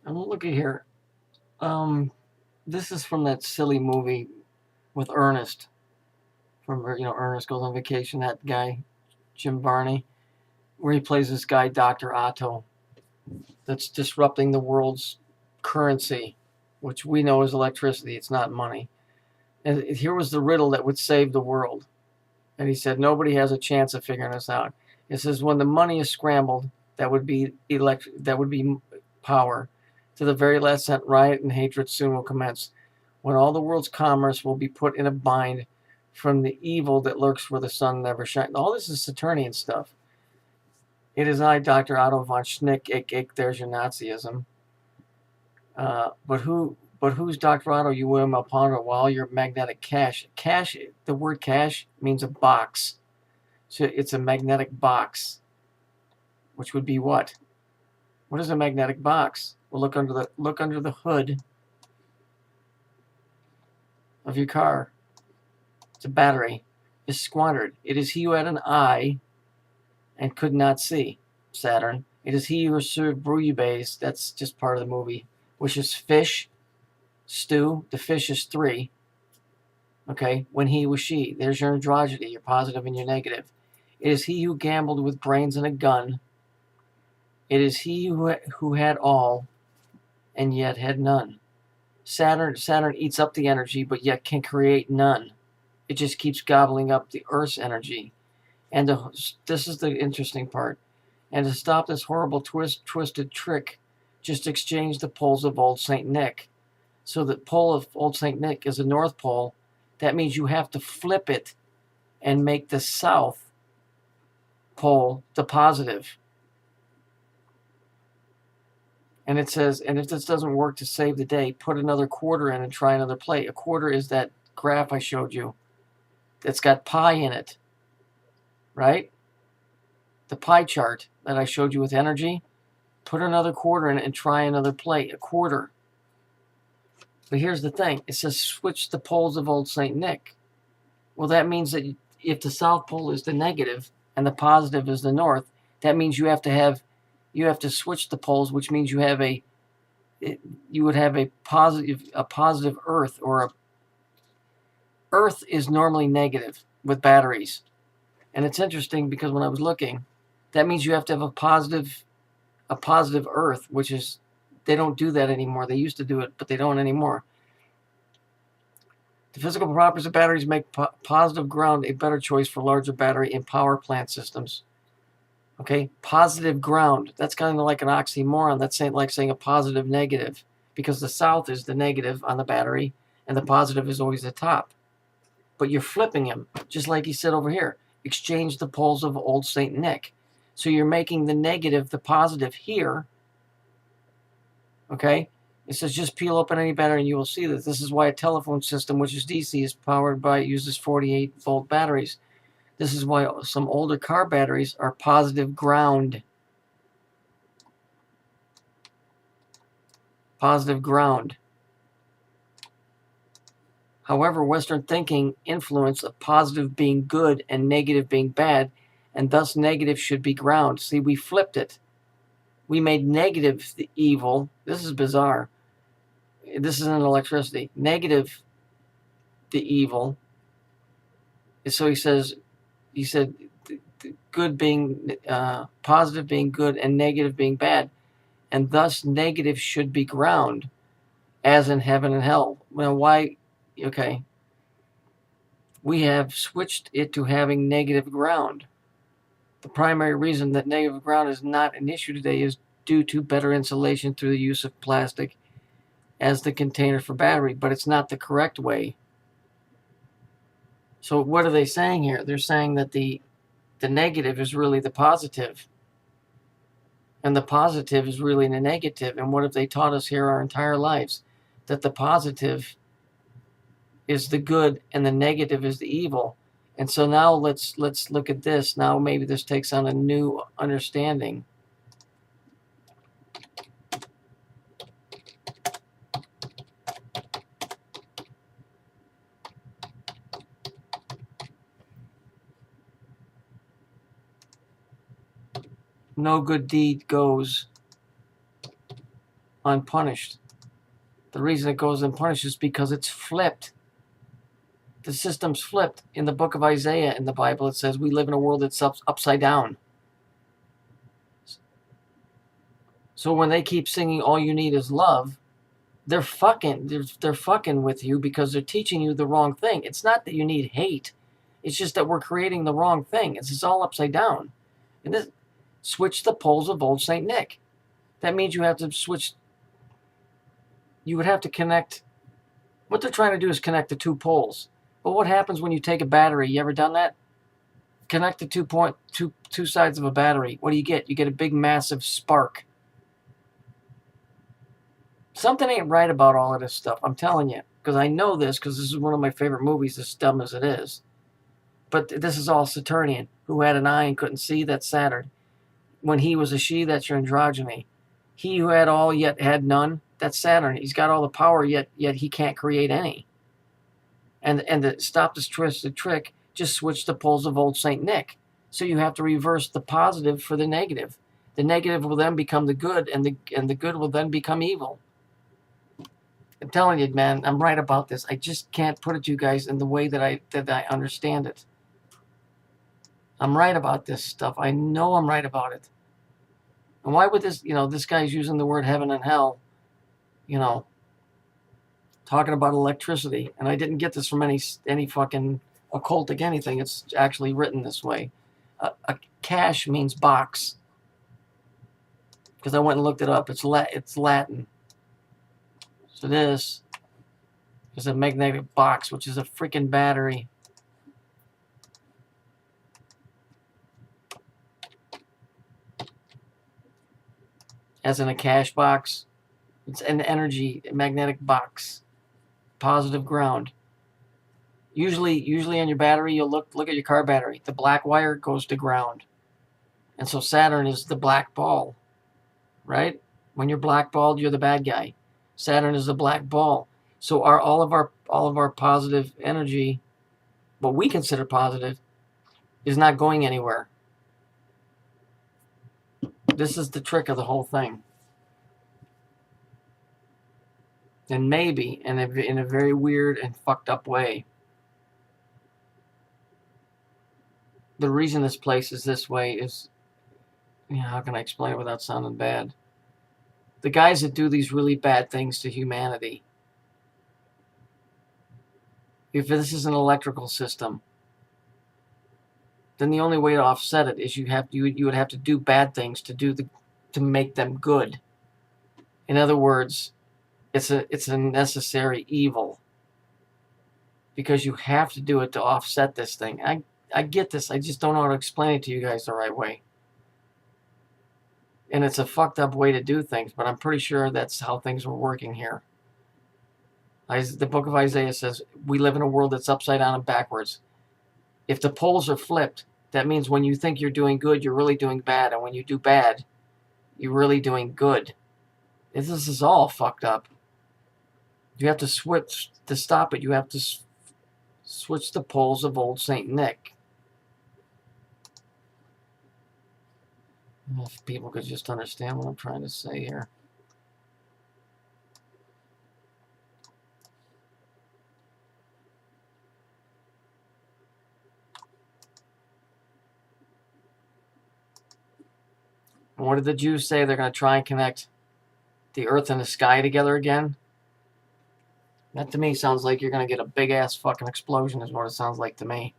And look at here. This is from that silly movie with Ernest. From Ernest Goes on Vacation. That guy, Jim Varney, where he plays this guy, Dr. Otto, that's disrupting the world's currency, which we know is electricity. It's not money. And here was the riddle that would save the world. And he said, nobody has a chance of figuring this out. It says, when the money is scrambled, that would be power. To the very last cent, riot and hatred soon will commence, when all the world's commerce will be put in a bind from the evil that lurks where the sun never shines. All this is Saturnian stuff. It is I, Dr. Otto von Schnick, there's your Nazism. But who's Dr. Otto? You will ponder while your magnetic cache. Cache, the word cache means a box. So it's a magnetic box, which would be what? What is a magnetic box? Well, look under the hood of your car. It's a battery. Is squandered. It is he who had an eye and could not see. Saturn. It is he who served bouillabaisse. That's just part of the movie. Which is fish, stew. The fish is 3. Okay, when he was she. There's your androgyny, your positive and your negative. It is he who gambled with brains and a gun. It is he who had all and yet had none. Saturn eats up the energy, but yet can create none. It just keeps gobbling up the Earth's energy. And this is the interesting part. And to stop this horrible twisted trick, just exchange the poles of Old St. Nick. So the pole of Old St. Nick is the North Pole. That means you have to flip it and make the South Pole the positive. And it says, and if this doesn't work to save the day, put another quarter in and try another play. A quarter is that graph I showed you that's got pi in it, right? The pie chart that I showed you with energy. Put another quarter in it and try another play. A quarter. But here's the thing. It says switch the poles of Old St. Nick. Well, that means that if the South Pole is the negative and the positive is the North, that means you have to switch the poles, which means you would have a positive Earth, or Earth is normally negative with batteries. And it's interesting because when I was looking, that means you have to have a positive Earth, which is, they don't do that anymore. They used to do it, but they don't anymore. The physical properties of batteries make positive ground a better choice for larger battery in power plant systems. Okay, positive ground. That's kind of like an oxymoron. That's like saying a positive negative, because the south is the negative on the battery and the positive is always the top. But you're flipping them, just like he said over here. Exchange the poles of Old St. Nick. So you're making the negative the positive here. Okay? It says just peel open any battery and you will see that this is why a telephone system, which is DC, is powered by, uses 48-volt batteries. This is why some older car batteries are positive ground. Positive ground. However, Western thinking influence of positive being good and negative being bad, and thus negative should be ground. See, we flipped it. We made negative the evil. This is bizarre. This isn't electricity. Negative the evil. So he said good being positive being good and negative being bad, and thus negative should be ground, as in heaven and hell. Well, why? Okay, we have switched it to having negative ground. The primary reason that negative ground is not an issue today is due to better insulation through the use of plastic as the container for battery, but it's not the correct way. So what are they saying here? They're saying that the negative is really the positive, and the positive is really the negative. And what have they taught us here our entire lives? That the positive is the good and the negative is the evil. And so now let's look at this. Now maybe this takes on a new understanding. No good deed goes unpunished. The reason it goes unpunished is because it's flipped. The system's flipped. In the book of Isaiah in the Bible, it says we live in a world that's upside down. So when they keep singing all you need is love, they're fucking with you because they're teaching you the wrong thing. It's not that you need hate. It's just that we're creating the wrong thing. It's all upside down. And this, switch the poles of old St. Nick. That means you have to switch. You would have to connect. What they're trying to do is connect the 2 poles. But what happens when you take a battery? You ever done that? Connect the two sides of a battery. What do you get? You get a big, massive spark. Something ain't right about all of this stuff. I'm telling you. Because I know this, because this is one of my favorite movies, as dumb as it is. But this is all Saturnian. Who had an eye and couldn't see? That's Saturn. When he was a she, that's your androgyny. He who had all yet had none, that's Saturn. He's got all the power, yet he can't create any. And to stop this twisted trick, just switch the poles of old St. Nick. So you have to reverse the positive for the negative. The negative will then become the good, and the good will then become evil. I'm telling you, man, I'm right about this. I just can't put it to you guys in the way that I understand it. I'm right about this stuff. I know I'm right about it. And why would this, this guy's using the word heaven and hell, talking about electricity. And I didn't get this from any fucking occultic anything. It's actually written this way. A cache means box. Because I went and looked it up. It's Latin. So this is a magnetic box, which is a freaking battery. As in a cache box. It's an energy magnetic box. Positive ground. Usually on your battery, you'll look at your car battery. The black wire goes to ground. And so Saturn is the black ball. Right? When you're blackballed, you're the bad guy. Saturn is the black ball. So all of our positive energy, what we consider positive, is not going anywhere. This is the trick of the whole thing. And maybe, in a very weird and fucked up way, the reason this place is this way is, how can I explain it without sounding bad? The guys that do these really bad things to humanity, if this is an electrical system, then the only way to offset it is you would have to do bad things to make them good. In other words, it's a necessary evil, because you have to do it to offset this thing. I get this. I just don't know how to explain it to you guys the right way. And it's a fucked up way to do things, but I'm pretty sure that's how things were working here. The book of Isaiah says, we live in a world that's upside down and backwards. If the poles are flipped, that means when you think you're doing good, you're really doing bad. And when you do bad, you're really doing good. This is all fucked up. You have to switch, to stop it, you have to switch the poles of old St. Nick. If people could just understand what I'm trying to say here. And what did the Jews say? They're going to try and connect the earth and the sky together again? That to me sounds like you're going to get a big-ass fucking explosion is what it sounds like to me.